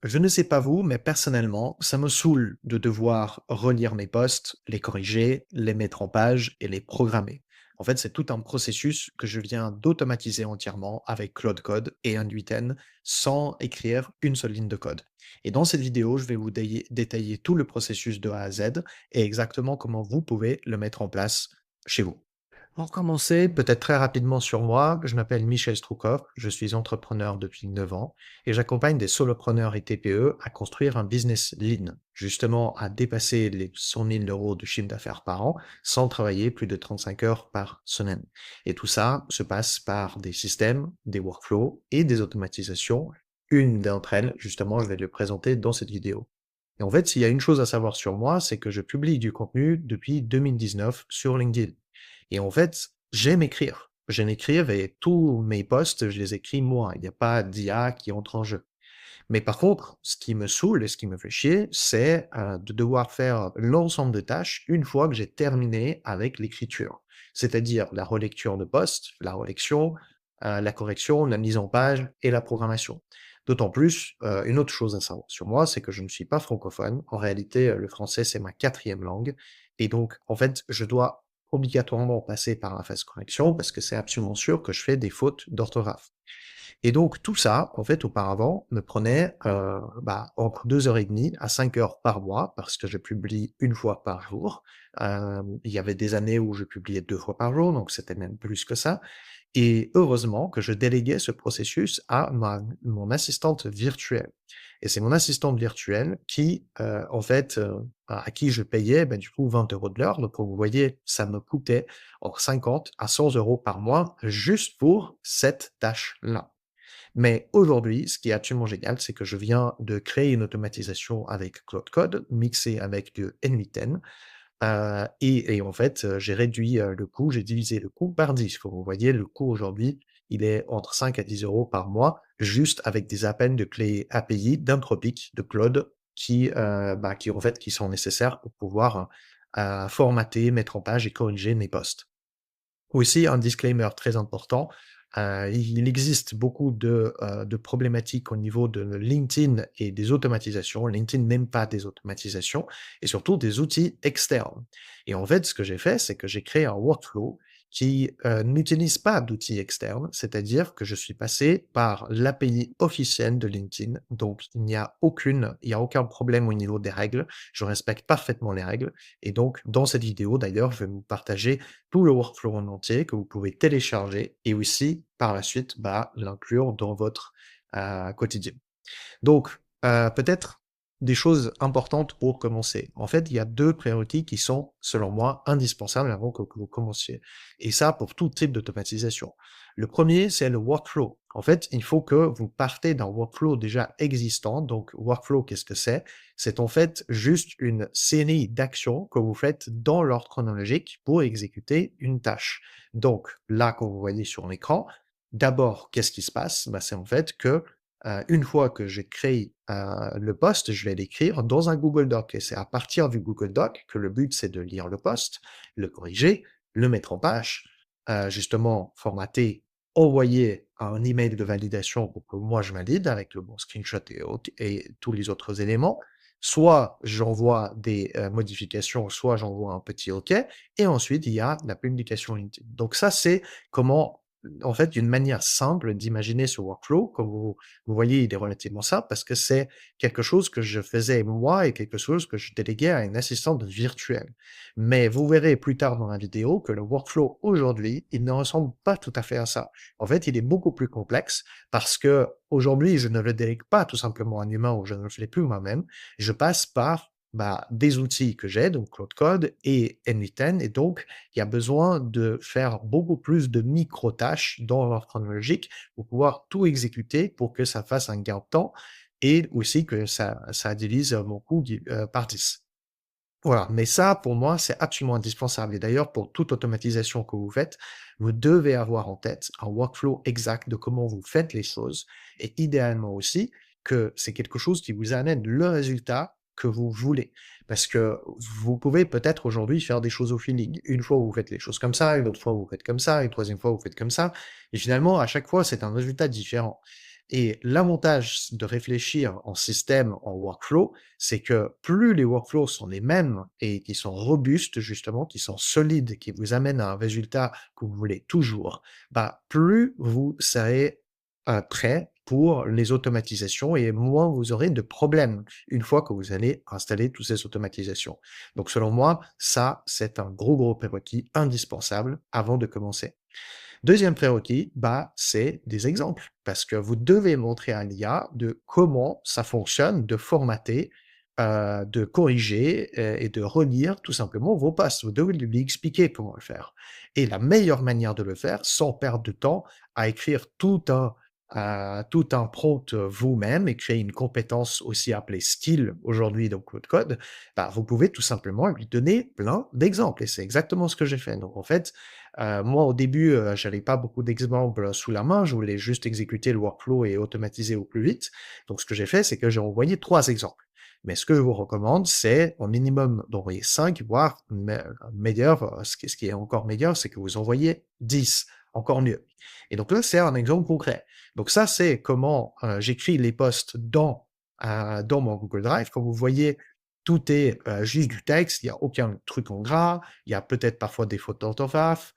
Je ne sais pas vous, mais personnellement, ça me saoule de devoir relire mes posts, les corriger, les mettre en page et les programmer. En fait, c'est tout un processus que je viens d'automatiser entièrement avec Claude Code et N8N sans écrire une seule ligne de code. Et dans cette vidéo, je vais vous détailler tout le processus de A à Z et exactement comment vous pouvez le mettre en place chez vous. Pour commencer, peut-être très rapidement sur moi, je m'appelle Michel Stroukov, je suis entrepreneur depuis 9 ans et j'accompagne des solopreneurs et TPE à construire un business lean, justement à dépasser les 100 000 euros de chiffre d'affaires par an sans travailler plus de 35 heures par semaine. Et tout ça se passe par des systèmes, des workflows et des automatisations. Une d'entre elles, justement, je vais le présenter dans cette vidéo. Et en fait, s'il y a une chose à savoir sur moi, c'est que je publie du contenu depuis 2019 sur LinkedIn. Et en fait, j'aime écrire. J'aime écrire et tous mes posts, je les écris moi. Il n'y a pas d'IA qui entre en jeu. Mais par contre, ce qui me saoule et ce qui me fait chier, c'est de devoir faire l'ensemble des tâches une fois que j'ai terminé avec l'écriture. C'est-à-dire la relecture de posts, la relecture, la correction, la mise en page et la programmation. D'autant plus, une autre chose à savoir sur moi, c'est que je ne suis pas francophone. En réalité, le français, c'est ma quatrième langue. Et donc, en fait, je dois obligatoirement passer par la phase correction parce que c'est absolument sûr que je fais des fautes d'orthographe. Et donc tout ça, en fait, auparavant, me prenait entre 2 heures et demie à 5 heures par mois, parce que je publie une fois par jour. Il y avait des années où je publiais 2 fois par jour, donc c'était même plus que ça. Et heureusement que je déléguais ce processus à mon assistante virtuelle. Et c'est mon assistante virtuelle qui, à qui je payais du coup 20 euros de l'heure. Donc vous voyez, ça me coûtait entre 50 à 100 euros par mois juste pour cette tâche-là. Mais aujourd'hui, ce qui est absolument génial, c'est que je viens de créer une automatisation avec Claude Code, mixée avec du N8N, et en fait, j'ai réduit le coût, j'ai divisé le coût par 10. Comme vous voyez, le coût aujourd'hui, il est entre 5 à 10 euros par mois, juste avec des appels de clés API d'Anthropic, de Claude, qui sont nécessaires pour pouvoir formater, mettre en page et corriger mes posts. Aussi, un disclaimer très important, il existe beaucoup de problématiques au niveau de LinkedIn et des automatisations. LinkedIn n'aime pas des automatisations et surtout des outils externes. Et en fait, ce que j'ai fait, c'est que j'ai créé un workflow qui n'utilise pas d'outils externes, c'est-à-dire que je suis passé par l'API officielle de LinkedIn, donc il n'y a aucun problème au niveau des règles, je respecte parfaitement les règles, et donc dans cette vidéo d'ailleurs, je vais vous partager tout le workflow en entier que vous pouvez télécharger et aussi, par la suite, l'inclure dans votre quotidien. Donc, peut-être des choses importantes pour commencer. En fait, il y a 2 prérequis qui sont, selon moi, indispensables avant que vous commenciez. Et ça, pour tout type d'automatisation. Le premier, c'est le workflow. En fait, il faut que vous partez d'un workflow déjà existant. Donc, workflow, qu'est-ce que c'est? C'est en fait juste une série d'actions que vous faites dans l'ordre chronologique pour exécuter une tâche. Donc, là, comme vous voyez sur l'écran, d'abord, qu'est-ce qui se passe? C'est en fait que une fois que j'ai créé le post, je vais l'écrire dans un Google Doc. Et c'est à partir du Google Doc que le but, c'est de lire le post, le corriger, le mettre en page, justement formater, envoyer un email de validation pour que moi je valide avec le bon screenshot et tous les autres éléments. Soit j'envoie des modifications, soit j'envoie un petit OK. Et ensuite, il y a la publication LinkedIn. Donc ça, c'est comment, en fait, une manière simple d'imaginer ce workflow. Comme vous voyez, il est relativement simple parce que c'est quelque chose que je faisais moi et quelque chose que je déléguais à une assistante virtuelle. Mais vous verrez plus tard dans la vidéo que le workflow aujourd'hui, il ne ressemble pas tout à fait à ça. En fait, il est beaucoup plus complexe parce que aujourd'hui, je ne le délègue pas tout simplement à un humain ou je ne le fais plus moi-même. Je passe par des outils que j'ai, donc Claude Code et N8N, et donc il y a besoin de faire beaucoup plus de micro-tâches dans l'ordre chronologique pour pouvoir tout exécuter pour que ça fasse un gain de temps et aussi que ça divise mon coût par 10. Voilà, mais ça, pour moi, c'est absolument indispensable. Et d'ailleurs, pour toute automatisation que vous faites, vous devez avoir en tête un workflow exact de comment vous faites les choses et idéalement aussi que c'est quelque chose qui vous amène le résultat que vous voulez. Parce que vous pouvez peut-être aujourd'hui faire des choses au feeling. Une fois, vous faites les choses comme ça, une autre fois, vous faites comme ça, une troisième fois, vous faites comme ça. Et finalement, à chaque fois, c'est un résultat différent. Et l'avantage de réfléchir en système, en workflow, c'est que plus les workflows sont les mêmes et qui sont robustes justement, qui sont solides, qui vous amènent à un résultat que vous voulez toujours, bah, plus vous serez, prêt pour les automatisations et moins vous aurez de problèmes une fois que vous allez installer toutes ces automatisations. Donc selon moi, ça, c'est un gros prérequis indispensable avant de commencer. Deuxième prérequis, bah, c'est des exemples, parce que vous devez montrer à l'IA de comment ça fonctionne de formater, de corriger, et de relire tout simplement vos posts. Vous devez lui expliquer comment le faire et la meilleure manière de le faire, sans perdre de temps à écrire tout un prompt, vous-même et créer une compétence aussi appelée skill aujourd'hui dans Claude Code, bah, vous pouvez tout simplement lui donner plein d'exemples et c'est exactement ce que j'ai fait. Donc en fait, moi, au début, j'avais pas beaucoup d'exemples sous la main, je voulais juste exécuter le workflow et automatiser au plus vite. Donc ce que j'ai fait, c'est que j'ai envoyé 3 exemples. Mais ce que je vous recommande, c'est au minimum d'envoyer 5, voire meilleur, ce qui est encore meilleur, c'est que vous envoyez 10, encore mieux. Et donc là, c'est un exemple concret. Donc ça, c'est comment, j'écris les posts dans mon Google Drive. Comme vous voyez, tout est, juste du texte, il y a aucun truc en gras, il y a peut-être parfois des fautes d'orthographe.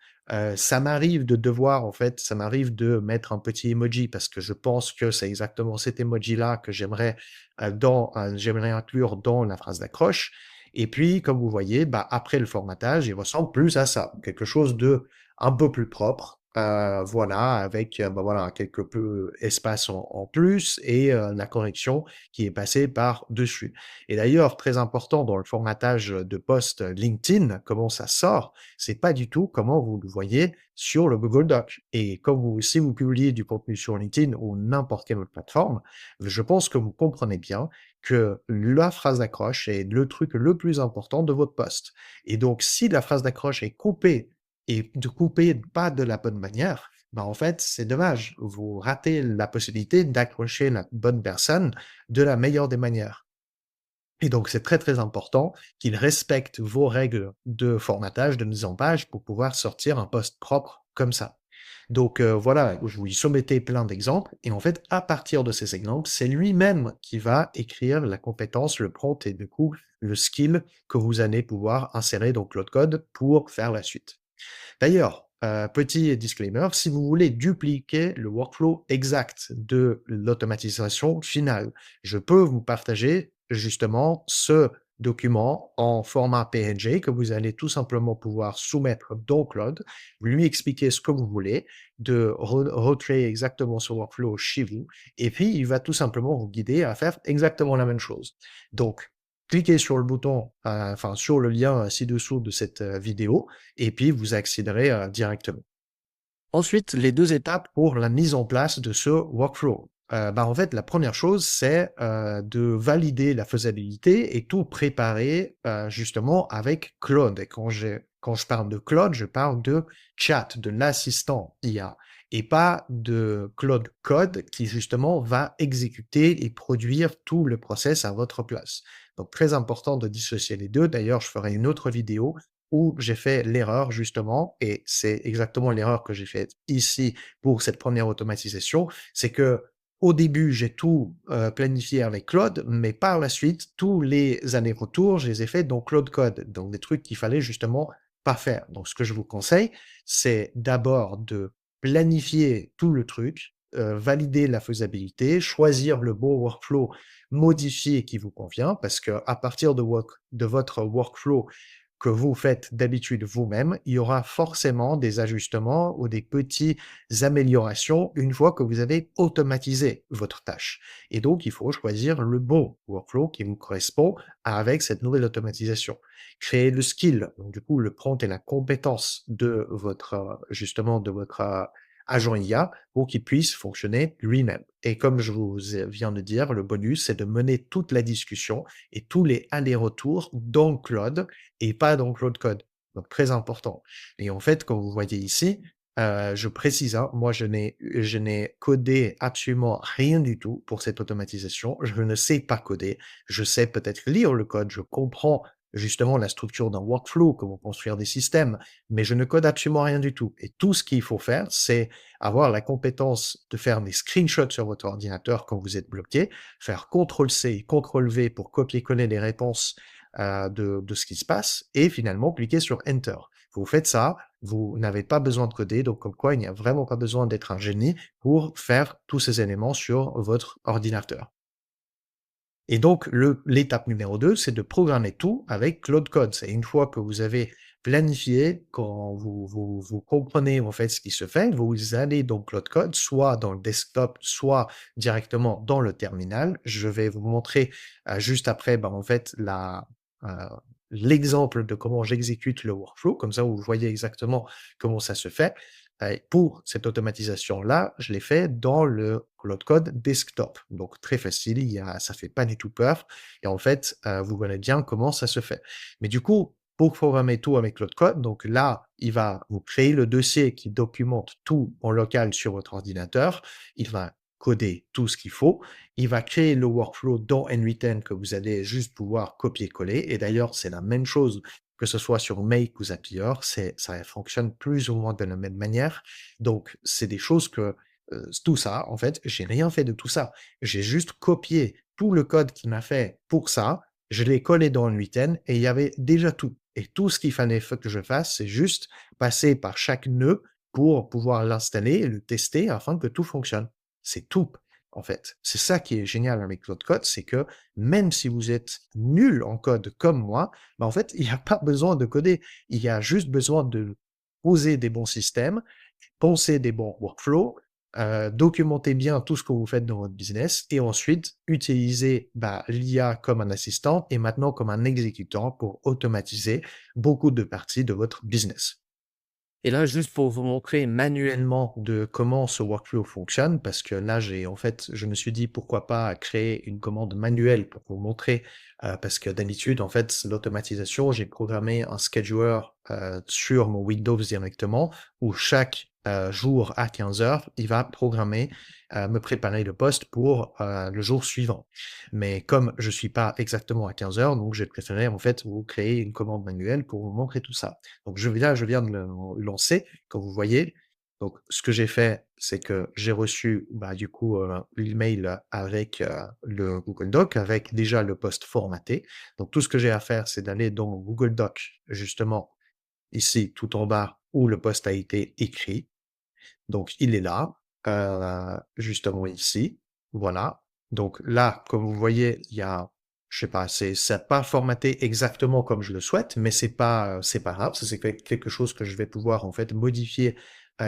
Ça m'arrive de mettre un petit emoji parce que je pense que c'est exactement cet emoji-là que j'aimerais inclure dans la phrase d'accroche. Et puis, comme vous voyez, bah, après le formatage, il ressemble plus à ça, quelque chose de un peu plus propre, voilà, avec, bah, voilà, quelques peu espaces en plus et la correction qui est passée par-dessus. Et d'ailleurs, très important dans le formatage de post LinkedIn, comment ça sort, c'est pas du tout comment vous le voyez sur le Google Doc. Et comme si vous publiez du contenu sur LinkedIn ou n'importe quelle autre plateforme, je pense que vous comprenez bien que la phrase d'accroche est le truc le plus important de votre post. Et donc, si la phrase d'accroche est coupée et de couper pas de la bonne manière, bah, en fait, c'est dommage. Vous ratez la possibilité d'accrocher la bonne personne de la meilleure des manières. Et donc, c'est très important qu'il respecte vos règles de formatage, de mise en page pour pouvoir sortir un post propre comme ça. Donc, voilà, je vous lui soumettais plein d'exemples et en fait, à partir de ces exemples, c'est lui-même qui va écrire la compétence, le prompt et du coup, le skill que vous allez pouvoir insérer dans Claude Code pour faire la suite. D'ailleurs, petit disclaimer, si vous voulez dupliquer le workflow exact de l'automatisation finale, je peux vous partager justement ce document en format PNG que vous allez tout simplement pouvoir soumettre dans Claude, vous lui expliquer ce que vous voulez, de recréer exactement ce workflow chez vous, et puis il va tout simplement vous guider à faire exactement la même chose. Donc, cliquez sur le bouton, enfin sur le lien ci-dessous de cette vidéo, et puis vous accéderez directement. Ensuite, les 2 étapes pour la mise en place de ce workflow. Bah, en fait, la première chose, c'est, de valider la faisabilité et tout préparer, justement avec Claude. Et quand je parle de Claude, je parle de chat, de l'assistant IA et pas de Claude Code qui justement va exécuter et produire tout le process à votre place. Donc très important de dissocier les 2. D'ailleurs, je ferai une autre vidéo où j'ai fait l'erreur justement, et c'est exactement l'erreur que j'ai faite ici pour cette première automatisation, c'est que au début, j'ai tout planifié avec Claude, mais par la suite, tous les allers-retours, je les ai faits dans Claude Code, donc des trucs qu'il fallait justement pas faire. Donc ce que je vous conseille, c'est d'abord de planifier tout le truc, valider la faisabilité, choisir le bon workflow modifié qui vous convient, parce que à partir de votre workflow que vous faites d'habitude vous-même, il y aura forcément des ajustements ou des petites améliorations une fois que vous avez automatisé votre tâche. Et donc, il faut choisir le bon workflow qui vous correspond avec cette nouvelle automatisation. Créer le skill, donc du coup, le prompt et la compétence de votre, justement, de votre agent IA pour qu'il puisse fonctionner lui-même. Et comme je vous viens de dire, le bonus, c'est de mener toute la discussion et tous les allers-retours dans Claude et pas dans Claude Code. Donc très important. Et en fait, comme vous voyez ici, je précise, hein, moi je n'ai codé absolument rien du tout pour cette automatisation. Je ne sais pas coder. Je sais peut-être lire le code, je comprends justement la structure d'un workflow, comment construire des systèmes, mais je ne code absolument rien du tout. Et tout ce qu'il faut faire, c'est avoir la compétence de faire des screenshots sur votre ordinateur quand vous êtes bloqué, faire CTRL-C, CTRL-V pour copier-coller les réponses de ce qui se passe, et finalement cliquer sur Enter. Vous faites ça, vous n'avez pas besoin de coder, donc comme quoi il n'y a vraiment pas besoin d'être un génie pour faire tous ces éléments sur votre ordinateur. Et donc l'étape numéro 2, c'est de programmer tout avec Claude Code. C'est une fois que vous avez planifié, quand vous comprenez en fait ce qui se fait, vous allez dans Claude Code, soit dans le desktop, soit directement dans le terminal. Je vais vous montrer juste après, en fait, heu, l'exemple de comment j'exécute le workflow, comme ça vous voyez exactement comment ça se fait. Pour cette automatisation-là, je l'ai fait dans le Claude Code desktop. Donc très facile, ça fait pas du tout peur et en fait, vous voyez bien comment ça se fait. Mais du coup, pour programmer tout avec Claude Code, donc là, il va vous créer le dossier qui documente tout en local sur votre ordinateur. Il va coder tout ce qu'il faut. Il va créer le workflow dans N8N que vous allez juste pouvoir copier-coller et d'ailleurs, c'est la même chose que ce soit sur Make ou Zapier, ça fonctionne plus ou moins de la même manière. Donc, c'est des choses que, tout ça, en fait, j'ai rien fait de tout ça. J'ai juste copié tout le code qu'il m'a fait pour ça, je l'ai collé dans le 8N et il y avait déjà tout. Et tout ce qu'il fallait que je fasse, c'est juste passer par chaque nœud pour pouvoir l'installer et le tester afin que tout fonctionne. C'est tout, en fait. C'est ça qui est génial avec Claude Code, c'est que même si vous êtes nul en code comme moi, en fait, il n'y a pas besoin de coder. Il y a juste besoin de poser des bons systèmes, penser des bons workflows, documenter bien tout ce que vous faites dans votre business et ensuite utiliser l'IA comme un assistant et maintenant comme un exécutant pour automatiser beaucoup de parties de votre business. Et là, juste pour vous montrer manuellement de comment ce workflow fonctionne, parce que là, je me suis dit pourquoi pas créer une commande manuelle pour vous montrer, parce que d'habitude, en fait, l'automatisation, j'ai programmé un scheduler sur mon Windows directement, où chaque jour à 15 heures, il va programmer, me préparer le poste pour le jour suivant. Mais comme je suis pas exactement à 15 heures, donc j'ai préféré en fait vous créer une commande manuelle pour vous montrer tout ça. Donc je viens de le lancer, comme vous voyez. Donc ce que j'ai fait, c'est que j'ai reçu, du coup, l'email avec, le Google Doc, avec déjà le post formaté. Donc tout ce que j'ai à faire, c'est d'aller dans mon Google Doc, justement, ici, tout en bas, où le post a été écrit. Donc il est là, justement ici, voilà. Donc là, comme vous voyez, il y a, je sais pas, c'est pas formaté exactement comme je le souhaite, mais c'est pas grave, ça c'est quelque chose que je vais pouvoir en fait modifier,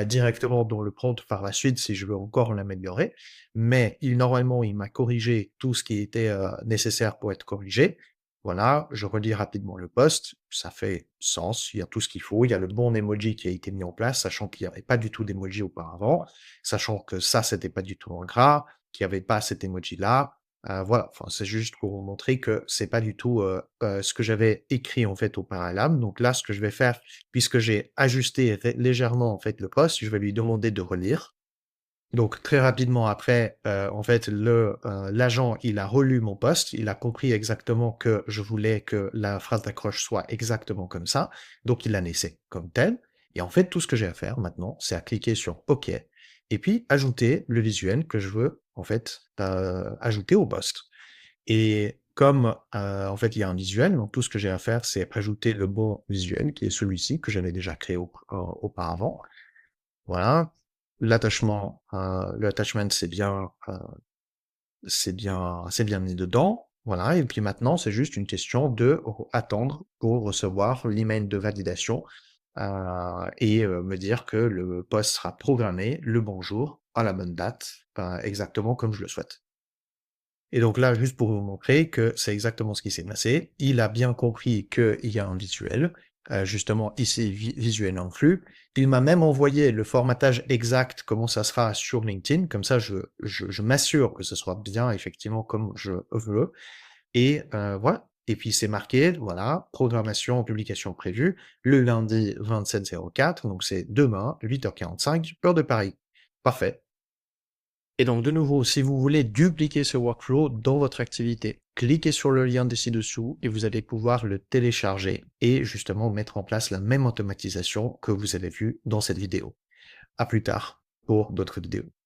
directement dans le prompt par la suite si je veux encore l'améliorer. Mais normalement, il m'a corrigé tout ce qui était, nécessaire pour être corrigé. Voilà, je relis rapidement le post, ça fait sens, il y a tout ce qu'il faut, il y a le bon emoji qui a été mis en place, sachant qu'il n'y avait pas du tout d'emoji auparavant, sachant que ça, c'était pas du tout en gras, qu'il n'y avait pas cet emoji-là. Voilà, enfin, c'est juste pour vous montrer que c'est pas du tout ce que j'avais écrit en fait au préalable. Donc là, ce que je vais faire, puisque j'ai ajusté légèrement en fait le post, je vais lui demander de relire. Donc très rapidement après, en fait, l'agent, il a relu mon post, il a compris exactement que je voulais que la phrase d'accroche soit exactement comme ça, donc il l'a laissé comme tel. Et en fait, tout ce que j'ai à faire maintenant, c'est à cliquer sur OK et puis ajouter le visuel que je veux, en fait, ajouter au post. Et comme, en fait, il y a un visuel, donc tout ce que j'ai à faire, c'est ajouter le bon visuel qui est celui-ci que j'avais déjà créé auparavant. Voilà. L'attachment, c'est bien mis dedans. Voilà. Et puis maintenant, c'est juste une question de attendre pour recevoir l'email de validation, et me dire que le post sera programmé le bon jour, à la bonne date, exactement comme je le souhaite. Et donc là, juste pour vous montrer que c'est exactement ce qui s'est passé, il a bien compris qu'il y a un visuel, justement ici visuel inclus. Il m'a même envoyé le formatage exact, comment ça sera sur LinkedIn, comme ça je m'assure que ce soit bien effectivement comme je veux. Et voilà. Et puis c'est marqué, voilà, programmation, publication prévue, le lundi 27/04, donc c'est demain, 8h45, heure de Paris. Parfait. Et donc de nouveau, si vous voulez dupliquer ce workflow dans votre activité, cliquez sur le lien ci-dessous et vous allez pouvoir le télécharger et justement mettre en place la même automatisation que vous avez vue dans cette vidéo. À plus tard pour d'autres vidéos.